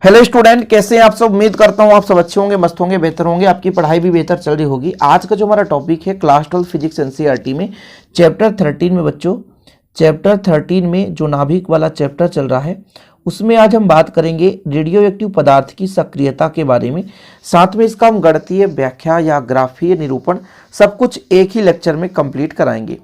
Hello student, कैसे हैं आप सब। उम्मीद करता हूं आप सब अच्छे होंगे, मस्त होंगे, बेहतर होंगे, आपकी पढ़ाई भी बेहतर चल रही होगी। आज का जो हमारा टॉपिक है क्लास 12 फिजिक्स एनसीईआरटी में चैप्टर 13 में बच्चों, चैप्टर 13 में जो नाभिक वाला चैप्टर चल रहा है उसमें आज हम बात करेंगे रेडियो एक्टिव पदार्थ की सक्रियता के बारे में। साथ में इसका हम गणितीय व्याख्या या ग्राफीय निरूपण सब कुछ एक ही लेक्चर में कंप्लीट कराएंगे।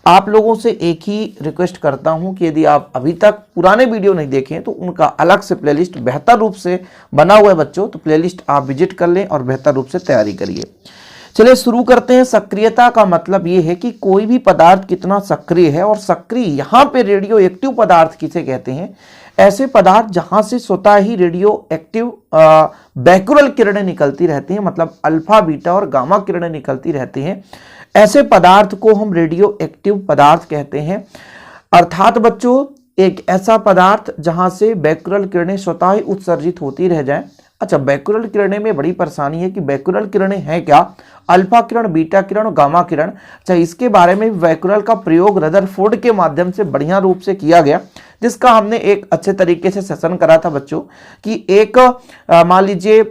आप लोगों से एक ही रिक्वेस्ट करता हूं कि यदि आप अभी तक पुराने वीडियो नहीं देखें तो उनका अलग से प्लेलिस्ट बेहतर रूप से बना हुआ है बच्चों, तो प्लेलिस्ट आप विजिट कर लें और बेहतर रूप से तैयारी करिए। चलिए शुरू करते हैं। सक्रियता का मतलब ये है कि कोई भी पदार्थ कितना सक्रिय है, और सक्रिय यहाँ पे रेडियो एक्टिव पदार्थ किसे कहते हैं, ऐसे पदार्थ जहां से स्वतः ही रेडियो एक्टिव बैक्यूरल किरणें निकलती रहती हैं, मतलब अल्फा बीटा और गामा किरणें निकलती रहती हैं, ऐसे पदार्थ को हम रेडियो एक्टिव पदार्थ कहते हैं। अर्थात बच्चों एक ऐसा पदार्थ जहां से बैक्यूरल किरणें स्वतः ही उत्सर्जित होती रह जाएं। अच्छा, बैक्यूरल किरणें में बड़ी परेशानी है कि बैक्यूरल किरणें हैं क्या, अल्फा किरण, बीटा किरण और गामा किरण। अच्छा, इसके बारे में बैक्यूरल का प्रयोग रदरफोर्ड के माध्यम से बढ़िया रूप से किया गया, जिसका हमने एक अच्छे तरीके से सेशन करा था बच्चों। कि एक मान लीजिए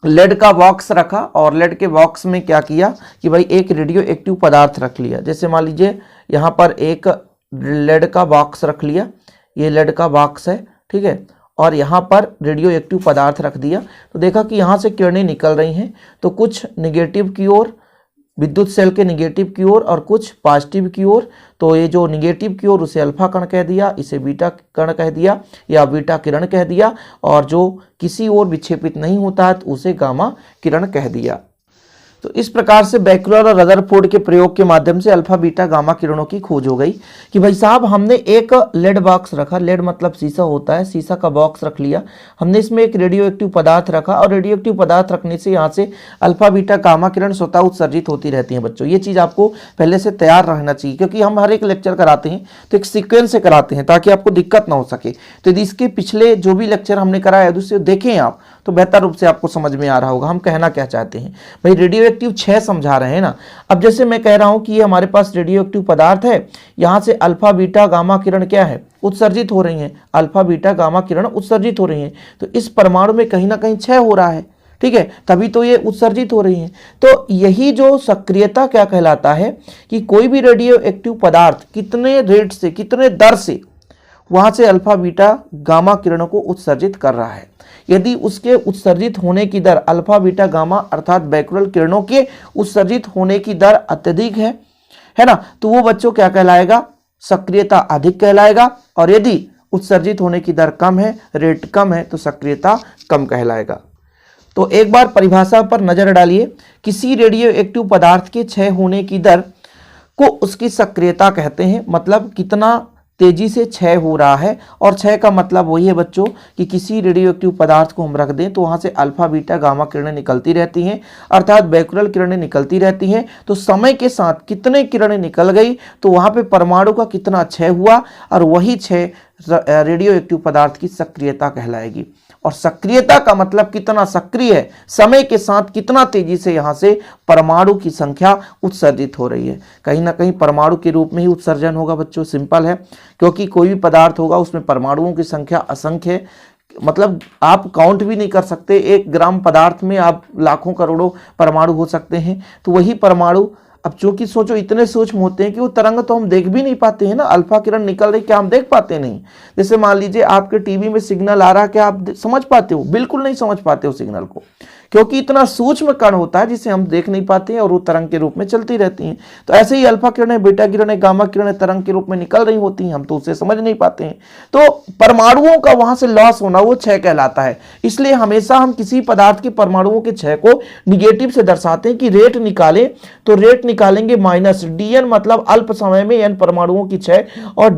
लेड का बॉक्स रखा और लेड के बॉक्स में क्या किया कि भाई एक रेडियो एक्टिव पदार्थ रख लिया। जैसे मान लीजिए यहाँ पर एक लेड का बॉक्स रख लिया, ये लेड का बॉक्स है, ठीक है, और यहाँ पर रेडियो एक्टिव पदार्थ रख दिया। तो देखा कि यहाँ से किरणें निकल रही हैं, तो कुछ निगेटिव की ओर, विद्युत सेल के निगेटिव की ओर, और कुछ पॉजिटिव की ओर। तो ये जो निगेटिव की ओर उसे अल्फा कण कह दिया, इसे बीटा कण कह दिया या बीटा किरण कह दिया, और जो किसी ओर विक्षेपित नहीं होता है तो उसे गामा किरण कह दिया। तो इस प्रकार से बैक्यूलर और रदरफोर्ड के प्रयोग के माध्यम से अल्फा बीटा गामा किरणों की खोज हो गई। कि भाई साहब हमने एक लेड बॉक्स रखा, लेड मतलब शीशा होता है, शीशा का बॉक्स रख लिया, हमने इसमें एक रेडियो एक्टिव पदार्थ रखा, और रेडियो एक्टिव पदार्थ रखने से यहाँ से अल्फा बीटा गामा किरण स्वतः उत्सर्जित होती रहती हैं बच्चों। ये चीज़ आपको पहले से तैयार रहना चाहिए, क्योंकि हम हर एक लेक्चर कराते हैं तो एक सीक्वेंस से कराते हैं ताकि आपको दिक्कत ना हो सके। तो यदि इसके पिछले जो भी लेक्चर हमने कराया उससे देखें आप, तो बेहतर रूप से आपको समझ में आ रहा होगा हम कहना क्या चाहते हैं। भाई रेडियो एक्टिव 6 समझा रहे हैं ना। अब जैसे मैं कह रहा हूं कि ये हमारे पास रेडियो एक्टिव पदार्थ है, यहां से अल्फा बीटा गामा किरण क्या है, उत्सर्जित हो रही हैं, अल्फा बीटा गामा किरण उत्सर्जित हो रही हैं। तो इस परमाणु में कहीं ना कहीं क्षय हो रहा है, ठीक है, तभी तो ये उत्सर्जित हो रही हैं। तो यही जो सक्रियता क्या कहलाता है कि कोई भी रेडियो एक्टिव पदार्थ कितने रेट से, कितने दर से वहां से अल्फा बीटा गामा किरणों को उत्सर्जित कर रहा है। यदि उसके उत्सर्जित होने की दर अल्फा बीटा गामा अर्थात बैक्यूरल किरणों के उत्सर्जित होने की दर अत्यधिक है ना, तो वो बच्चों क्या कहलाएगा, सक्रियता अधिक कहलाएगा। और यदि उत्सर्जित होने की दर कम है, रेट कम है, तो सक्रियता कम कहलाएगा। तो एक बार परिभाषा पर नजर डालिए। किसी रेडियो एक्टिव पदार्थ के क्षय होने की दर को उसकी सक्रियता कहते हैं, मतलब कितना तेजी से क्षय हो रहा है। और क्षय का मतलब वही है बच्चों कि किसी रेडियो एक्टिव पदार्थ को हम रख दें तो वहां से अल्फा बीटा गामा किरणें निकलती रहती हैं, अर्थात बैक्यूरल किरणें निकलती रहती हैं। तो समय के साथ कितने किरणें निकल गई तो वहां पे परमाणु का कितना क्षय हुआ, और वही क्षय रेडियो एक्टिव पदार्थ की सक्रियता कहलाएगी। और सक्रियता का मतलब कितना सक्रिय है, समय के साथ कितना तेजी से यहां से परमाणु की संख्या उत्सर्जित हो रही है। कहीं ना कहीं परमाणु के रूप में ही उत्सर्जन होगा बच्चों, सिंपल है, क्योंकि कोई भी पदार्थ होगा उसमें परमाणुओं की संख्या असंख्य है, मतलब आप काउंट भी नहीं कर सकते। 1 ग्राम पदार्थ में आप लाखों करोड़ों परमाणु हो सकते हैं। तो वही परमाणु अब चूंकि सोचो इतने सूक्ष्म होते हैं कि वो तरंग तो हम देख भी नहीं पाते हैं ना, अल्फा किरण निकल रही क्या हम देख पाते नहीं। जैसे मान लीजिए आपके टीवी में सिग्नल आ रहा है, क्या आप समझ पाते हो, बिल्कुल नहीं समझ पाते हो सिग्नल को, क्योंकि इतना सूक्ष्म कण होता है जिसे हम देख नहीं पाते हैं और वो तरंग के रूप में चलती रहती हैं। तो ऐसे ही अल्फा किरणें, बीटा किरणें, गामा किरणें तरंग के रूप में निकल रही होती हैं, हम तो उसे समझ नहीं पाते हैं। तो परमाणुओं का वहां से लॉस होना वो क्षय कहलाता है। इसलिए हमेशा हम किसी पदार्थ के परमाणुओं के क्षय को निगेटिव से दर्शाते हैं कि रेट निकाले तो रेट निकालेंगे माइनस dn, मतलब अल्प समय में n परमाणुओं की क्षय, और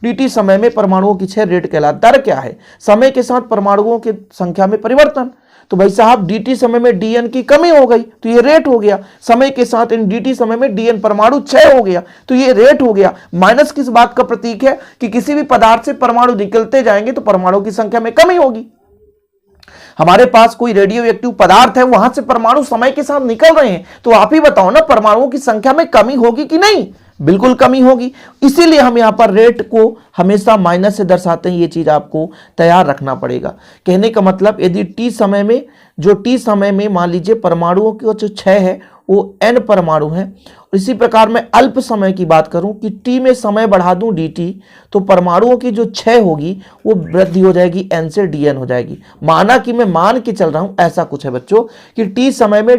dt समय में परमाणुओं की क्षय रेट कहलाता है। दर क्या है, समय के साथ परमाणुओं की संख्या में परिवर्तन। तो भाई साहब dt समय में dn की कमी हो गई तो ये रेट हो गया, समय के साथ इन dt समय में dn परमाणु क्षय हो गया तो ये रेट हो गया। माइनस किस बात का प्रतीक है कि किसी भी पदार्थ से परमाणु निकलते जाएंगे तो परमाणु की संख्या में कमी होगी। हमारे पास कोई रेडियो एक्टिव पदार्थ है, वहां से परमाणु समय के साथ निकल रहे हैं, तो आप ही बताओ ना परमाणुओं की संख्या में कमी होगी कि नहीं, बिल्कुल कमी होगी। इसीलिए हम यहाँ पर रेट को हमेशा माइनस से दर्शाते हैं। ये चीज आपको तैयार रखना पड़ेगा। कहने का मतलब यदि टी समय में मान लीजिए परमाणुओं की जो 6 है वो n परमाणु है। इसी प्रकार मैं अल्प समय की बात करूं कि t में समय बढ़ा दूं dt, तो परमाणुओं की जो 6 होगी वो वृद्धि हो जाएगी n से dn हो जाएगी। माना कि मैं मान के चल रहा हूं, ऐसा कुछ है बच्चों कि t समय में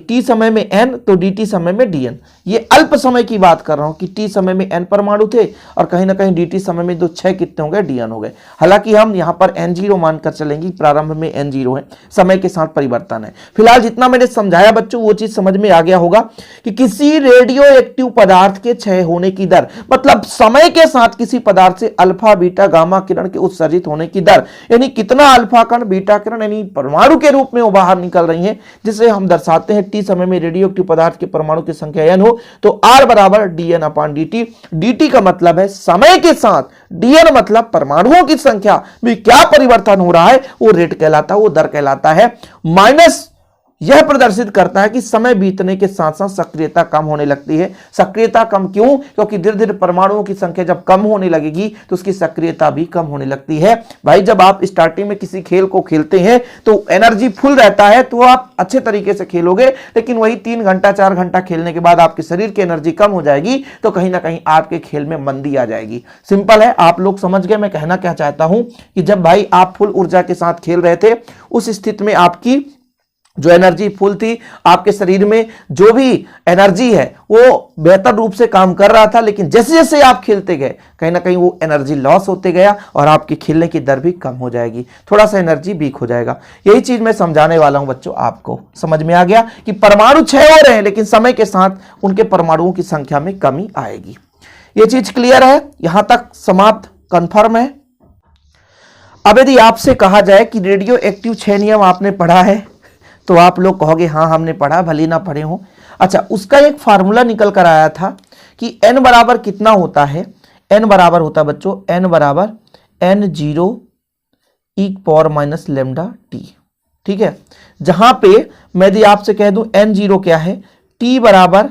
t समय में n तो dt समय में dn। ये अल्प समय की बात कर रहा हूं कि t समय में n परमाणु थे और कहीं ना कहीं dt समय में जो 6 कितने हो गए, dn हो गए। हालांकि हम यहां पर n0 मानकर चलेंगे, प्रारंभ में n0 है, समय के साथ परिवर्तन है। फिलहाल जितना मैंने समझाया बच्चों वो चीज समझ में आ गया होगा कि किसी रेडियो एक्टिव पदार्थ के क्षय होने की दर, मतलब समय के साथ किसी पदार्थ से अल्फा बीटा गामा किरण के उत्सर्जित होने की दर, यानी कितना अल्फा कण बीटा किरण यानी परमाणु के रूप में वो बाहर निकल रही हैं, जिसे हम दर्शाते हैं टी समय में रेडियो एक्टिव पदार्थ के परमाणु की संख्या n हो तो r बराबर dn अपान dt। dt का मतलब है समय के साथ, dn मतलब परमाणुओं की संख्या में क्या परिवर्तन हो रहा है, वो रेट कहलाता है, वो दर कहलाता है। माइनस यह प्रदर्शित करता है कि समय बीतने के साथ साथ सक्रियता कम होने लगती है। सक्रियता कम क्यों? क्योंकि धीरे धीरे परमाणुओं की संख्या जब कम होने लगेगी तो उसकी सक्रियता भी कम होने लगती है। भाई जब आप स्टार्टिंग में किसी खेल को खेलते हैं तो एनर्जी फुल रहता है तो आप अच्छे तरीके से खेलोगे, लेकिन वही 3 घंटा 4 घंटा खेलने के बाद आपके शरीर की एनर्जी कम हो जाएगी तो कहीं ना कहीं आपके खेल में मंदी आ जाएगी। सिंपल है, आप लोग समझ गए मैं कहना क्या चाहता हूं कि जब भाई आप फुल ऊर्जा के साथ खेल रहे थे उस स्थिति में आपकी जो एनर्जी फुल थी, आपके शरीर में जो भी एनर्जी है वो बेहतर रूप से काम कर रहा था, लेकिन जैसे जैसे आप खेलते गए कहीं ना कहीं वो एनर्जी लॉस होते गया और आपके खेलने की दर भी कम हो जाएगी, थोड़ा सा एनर्जी वीक हो जाएगा। यही चीज मैं समझाने वाला हूं बच्चों। आपको समझ में आ गया कि परमाणु क्षय हो रहे हैं लेकिन समय के साथ उनके परमाणुओं की संख्या में कमी आएगी। ये चीज क्लियर है, यहां तक समाप्त, कंफर्म है। अब यदि आपसे कहा जाए कि रेडियो एक्टिव 6 नियम आपने पढ़ा है तो आप लोग कहोगे हाँ हमने पढ़ा, भले ना पढ़े हो। अच्छा, उसका एक फार्मूला निकल कर आया था कि n बराबर कितना होता है। n बराबर होता है बच्चों, n बराबर n0 e power minus lambda t। ठीक है, जहां पे मैं यदि आपसे कह दूं n0 क्या है, t बराबर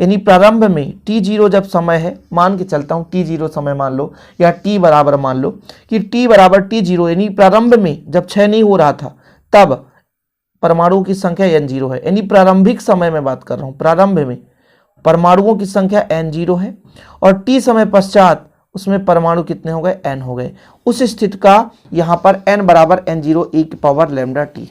यानी प्रारंभ में t0 जब समय है, मान के चलता हूं t0 समय मान लो, या t बराबर मान लो कि t बराबर t0 यानी प्रारंभ में जब क्षय नहीं हो रहा था तब परमाणुओं की संख्या n0 है, यानी प्रारंभिक समय में बात कर रहा हूं, प्रारंभ में परमाणुओं की संख्या n0 है और t समय पश्चात उसमें परमाणु कितने हो गए, n हो गए। उस स्थिति का यहां पर n बराबर n0 e की पावर लेमडा t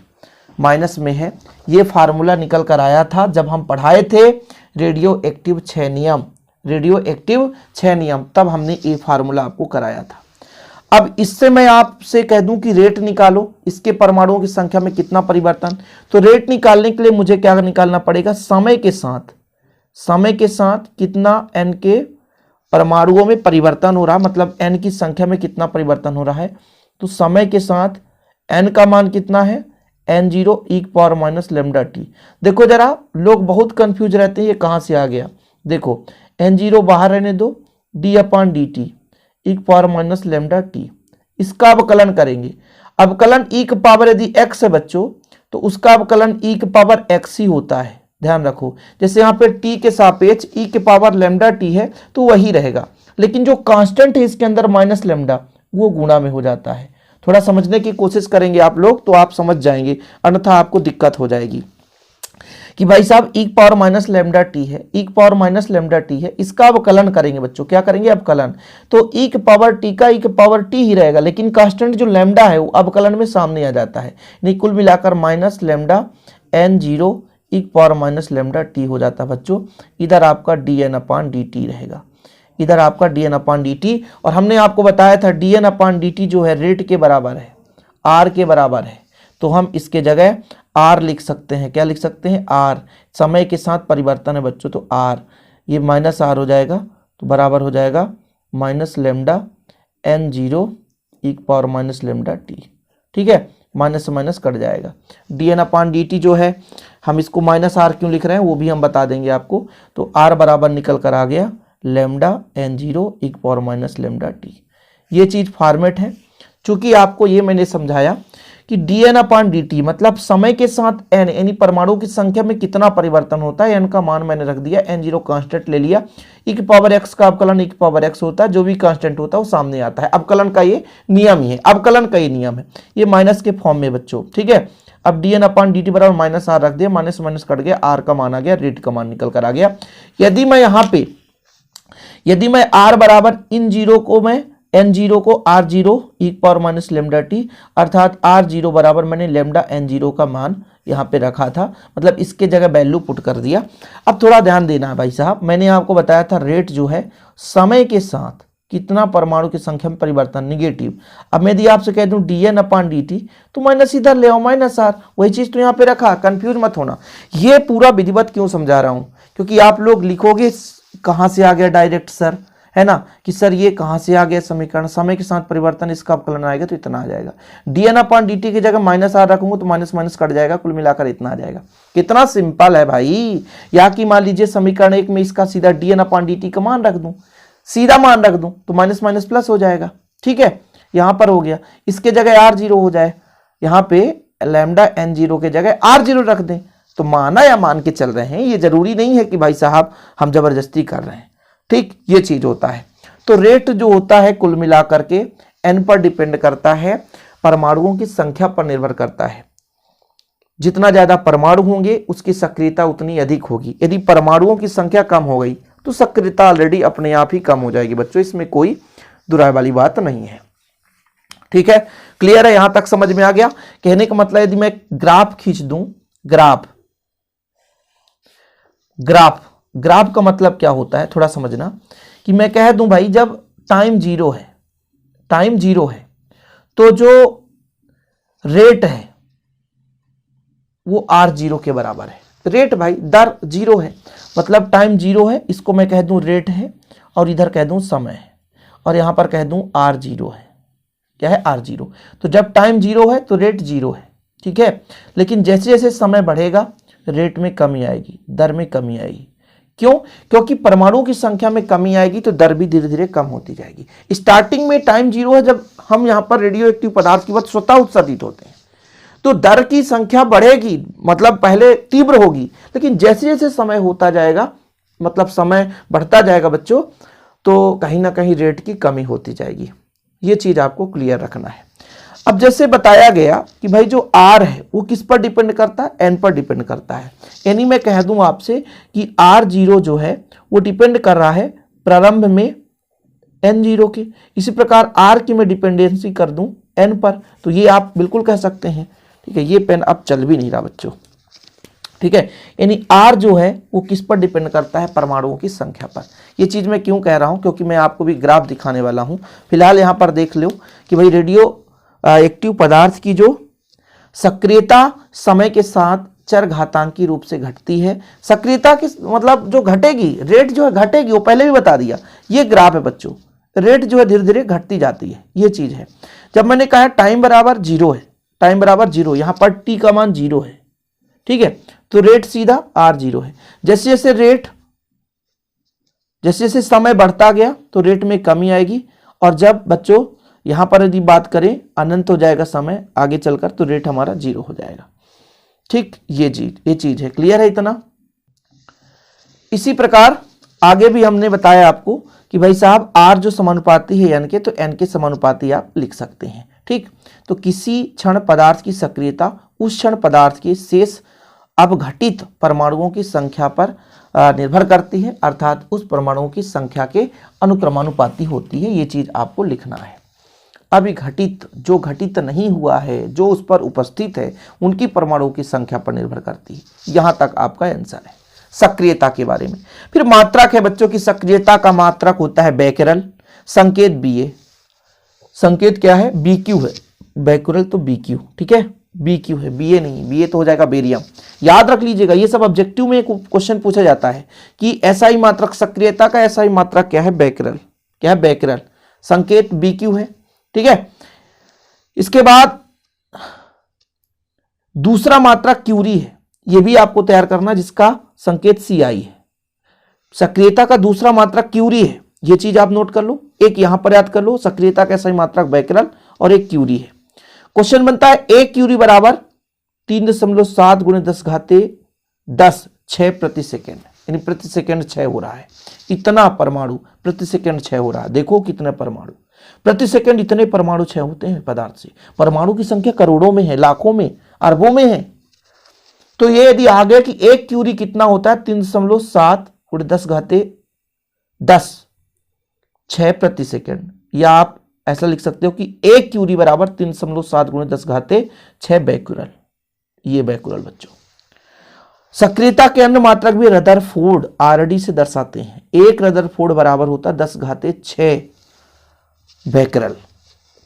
माइनस में है। यह फार्मूला निकल कर आया था जब हम पढ़ाए थे रेडियो एक्टिव 6 नियम, रेडियो एक्टिव 6 नियम, तब हमने ये फार्मूला आपको कराया था। अब इससे मैं आपसे कह दूं कि रेट निकालो, इसके परमाणुओं की संख्या में कितना परिवर्तन, तो रेट निकालने के लिए मुझे क्या निकालना पड़ेगा, समय के साथ कितना n के परमाणुओं में परिवर्तन हो रहा, मतलब n की संख्या में कितना परिवर्तन हो रहा है। तो समय के साथ n का मान कितना है, n0 e power minus lambda t। देखो जरा लोग बहुत कंफ्यूज रहते हैं ये कहां से आ गया। देखो n0 बाहर रहने दो, d अपान dt e power minus lambda t, इसका अवकलन करेंगे। अवकलन e की पावर यदि x है बच्चों तो उसका अवकलन e की पावर x ही होता है, ध्यान रखो। जैसे यहाँ पे t के सापेक्ष e की पावर लेमडा t है तो वही रहेगा, लेकिन जो कांस्टेंट है इसके अंदर माइनस लेमडा वो गुणा में हो जाता है। थोड़ा समझने की कोशिश करेंगे आप लोग तो आप समझ जाएंगे, अन्यथा आपको दिक्कत हो जाएगी कि भाई साहब e power minus lambda T है, e power minus lambda T है, इसका अवकलन करेंगे बच्चों। क्या करेंगे, अवकलन। तो e की पावर टी का e की पावर टी ही रहेगा, लेकिन कांस्टेंट जो लेमडा है वो अवकलन में सामने आ जाता है, नहीं कुल मिलाकर minus lambda n0 e power minus lambda T हो जाता है बच्चों। इधर आपका dn अपान dt रहेगा, इधर आपका dn अपान dt। और हमने आपको बताया था dn अपान dt जो है रेट के बराबर है, r के बराबर है, तो हम इसके जगह r लिख सकते हैं। क्या लिख सकते हैं, r। समय के साथ परिवर्तन है बच्चों तो r, ये माइनस r हो जाएगा तो बराबर हो जाएगा minus lambda n0 e power minus lambda t। ठीक है, माइनस से माइनस कट जाएगा। dn अपान dt जो है हम इसको माइनस r क्यों लिख रहे हैं वो भी हम बता देंगे आपको। तो r बराबर निकल कर आ गया lambda n0 e power minus lambda t। ये चीज फॉर्मेट है। चूंकि आपको ये मैंने समझाया कि dn/dt मतलब समय के साथ n यानी परमाणुओं की संख्या में कितना परिवर्तन होता है, n का मान मैंने रख दिया, n0 कांस्टेंट ले लिया। e⁻x का अवकलन e⁻x होता है, जो भी कांस्टेंट होता है वो सामने आता है। अवकलन का ये नियम ही है, अवकलन का ये नियम है, ये माइनस के फॉर्म में बच्चों, ठीक है। अब dn/dt बराबर माइनस आर रख दिया, माइनस माइनस कट गया, आर का मान आ गया, रेट का मान निकल कर आ गया। यदि मैं यहाँ पे r बराबर इन जीरो को मैं n0 को r0 e⁻λt अर्थात r0 बराबर मैंने लैम्डा n0 का मान यहाँ पे रखा था, मतलब इसके जगह वैल्यू पुट कर दिया। अब थोड़ा ध्यान देना है भाई साहब, मैंने आपको बताया था रेट जो है समय के साथ कितना परमाणु की संख्या में परिवर्तन, निगेटिव। अब मैं यदि आपसे कह दूं dn/dt तो माइनस इधर ले आओ, माइनस आर, वही चीज तो यहाँ पे रखा, कंफ्यूज मत होना। ये पूरा विधिवत क्यों समझा रहा हूं, क्योंकि आप लोग लिखोगे कहां से आ गया डायरेक्ट सर, है ना, कि सर ये कहां से आ गया समीकरण, समय के साथ परिवर्तन, इसका अवकलन आएगा तो इतना आ जाएगा। dn/dt की जगह माइनस आर रखूंगा तो माइनस माइनस कट जाएगा, कुल मिलाकर इतना आ जाएगा। कितना सिंपल है भाई। या कि मान लीजिए समीकरण 1 में इसका सीधा dn/dt का मान रख दूं, सीधा मान रख दूं तो माइनस माइनस प्लस हो जाएगा, ठीक है, यहां पर हो गया। इसके जगह r0 हो जाए, यहां पे लैम्डा n0 के जगह r0 रख दें तो माना या मान के चल रहे हैं, ये जरूरी नहीं है कि भाई साहब हम जबरदस्ती कर रहे हैं, ठीक, ये चीज होता है। तो रेट जो होता है कुल मिलाकर के n पर डिपेंड करता है, परमाणुओं की संख्या पर निर्भर करता है। जितना ज्यादा परमाणु होंगे उसकी सक्रियता उतनी अधिक होगी। यदि परमाणुओं की संख्या कम हो गई तो सक्रियता ऑलरेडी अपने आप ही कम हो जाएगी बच्चों, इसमें कोई दुराय वाली बात नहीं है, ठीक है। क्लियर है, यहां तक समझ में आ गया। कहने का मतलब यदि मैं ग्राफ खींच दूं, ग्राफ का मतलब क्या होता है थोड़ा समझना, कि मैं कह दूं भाई जब टाइम जीरो है तो जो रेट है वो r0 के बराबर है। रेट भाई दर जीरो है, मतलब टाइम जीरो है, इसको मैं कह दूं रेट है, और इधर कह दूं समय है, और यहां पर कह दूं r0 है। क्या है, r0। तो जब टाइम जीरो है तो रेट जीरो है, ठीक है। लेकिन जैसे जैसे समय बढ़ेगा रेट में कमी आएगी, दर में कमी आएगी। क्यों? क्योंकि परमाणुओं की संख्या में कमी आएगी तो दर भी धीरे धीरे कम होती जाएगी। स्टार्टिंग में टाइम जीरो है, जब हम यहां पर रेडियो एक्टिव पदार्थ की बात स्वतः उत्सर्जित होते हैं तो दर की संख्या बढ़ेगी, मतलब पहले तीव्र होगी, लेकिन जैसे जैसे समय होता जाएगा, मतलब समय बढ़ता जाएगा बच्चों, तो कहीं ना कहीं रेट की कमी होती जाएगी। ये चीज आपको क्लियर रखना है। अब जैसे बताया गया कि भाई जो R है वो किस पर डिपेंड करता है, N पर डिपेंड करता है। यानी मैं कह दूं आपसे कि R0 जो है वो डिपेंड कर रहा है प्रारंभ में N0 के। इसी प्रकार R की मैं डिपेंडेंसी कर दूं N पर, तो ये आप बिल्कुल कह सकते हैं, ठीक है। ये पेन अब चल भी नहीं रहा बच्चों, ठीक है। यानी R जो है वो किस पर डिपेंड करता है, परमाणुओं की संख्या पर। ये चीज मैं क्यों कह रहा हूं, क्योंकि मैं आपको भी ग्राफ दिखाने वाला हूं। फिलहाल यहां पर देख लो कि भाई रेडियो एक्टिव पदार्थ की जो सक्रियता समय के साथ चरघातांकी रूप से घटती है। सक्रियता की मतलब जो घटेगी, रेट जो है घटेगी, वो पहले भी बता दिया। ये ग्राफ है बच्चों, रेट जो है धीरे धीरे घटती जाती है, ये चीज है। जब मैंने कहा टाइम बराबर जीरो है, टाइम बराबर जीरो, यहां पर टी का मान जीरो है, ठीक है, तो रेट सीधा r0 है। जैसे जैसे समय बढ़ता गया तो रेट में कमी आएगी, और जब बच्चों यहां पर यदि बात करें अनंत हो जाएगा समय आगे चलकर, तो रेट हमारा जीरो हो जाएगा, ठीक। ये चीज है, क्लियर है इतना। इसी प्रकार आगे भी हमने बताया आपको कि भाई साहब R जो समानुपाती है n के, तो n के समानुपाती आप लिख सकते हैं, ठीक। तो किसी क्षण पदार्थ की सक्रियता उस क्षण पदार्थ के शेष अपघटित परमाणुओं की संख्या पर निर्भर करती है, अर्थात उस परमाणुओं की संख्या के अनुक्रमानुपाती होती है। ये चीज आपको लिखना है। अभी घटित, जो घटित नहीं हुआ है, जो उस पर उपस्थित है, उनकी परमाणुओं की संख्या पर निर्भर करती है। यहां तक आपका आंसर है सक्रियता के बारे में। फिर मात्रक है बच्चों की, सक्रियता का मात्रक होता है बेकेरल, संकेत BA। संकेत क्या है, BQ है, बेकेरल तो BQ, ठीक है, BQ है, BA नहीं, BA तो हो जाएगा बेरियम। याद रख लीजिएगा, ये सब ऑब्जेक्टिव में क्वेश्चन पूछा जाता है कि SI मात्रक सक्रियता का SI मात्रक क्या है, बेकेरल। क्या है, बेकेरल। संकेत BQ है, ठीक है। इसके बाद दूसरा मात्रक क्यूरी है, यह भी आपको तैयार करना, जिसका संकेत CI है। सक्रियता का दूसरा मात्रक क्यूरी है, यह चीज आप नोट कर लो। एक यहां पर याद कर लो, सक्रियता का SI मात्रक बेकेरल और एक क्यूरी है। क्वेश्चन बनता है 1 क्यूरी बराबर 3.7 गुणे 10 घाते 10 6 प्रति सेकेंड, यानी प्रति सेकेंड 6 हो रहा है। इतना परमाणु प्रति सेकेंड 6 हो रहा है। देखो कितने परमाणु प्रति सेकेंड, इतने परमाणु 6 होते हैं पदार्थ से। परमाणु की संख्या करोड़ों में है, लाखों में, अरबों में है। तो ये यदि आ गया कि 1 क्यूरी कितना होता है 3.7 गुणे 10 घाते 10 6 प्रति सेकेंड, या आप ऐसा लिख सकते हो कि 1 क्यूरी बराबर 3.7 गुणे 10 घाते 6 बैक्यूरल। ये बैक्यूरल बच्चों। सक्रियता के अन्य मात्रक भी रदरफोर्ड आरडी से दर्शाते हैं। 1 रदरफोर्ड बराबर होता है 10 घाते 6 बैक्यूरल।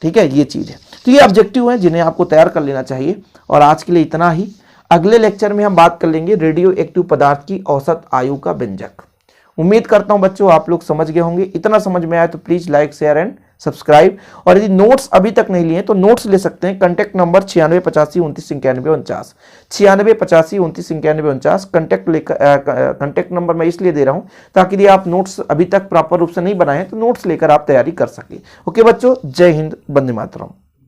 ठीक है, ये चीज है। तो ये ऑब्जेक्टिव है जिन्हें आपको तैयार कर लेना चाहिए। और आज के लिए इतना ही। अगले लेक्चर में हम बात कर लेंगे रेडियो एक्टिव पदार्थ की औसत आयु का व्यंजक। उम्मीद करता हूं बच्चों आप लोग समझ गए होंगे। इतना समझ में आया तो please like share and subscribe. और यदि नोट्स अभी तक नहीं लिए तो नोट्स ले सकते हैं। कांटेक्ट नंबर 9685299149, 9685299149 कांटेक्ट नंबर मैं इसलिए दे रहा हूं ताकि यदि आप नोट्स अभी तक प्रॉपर रूप से नहीं बनाए तो नोट्स लेकर आप तैयारी कर सके। ओके बच्चों, जय हिंद, वंदे मातरम।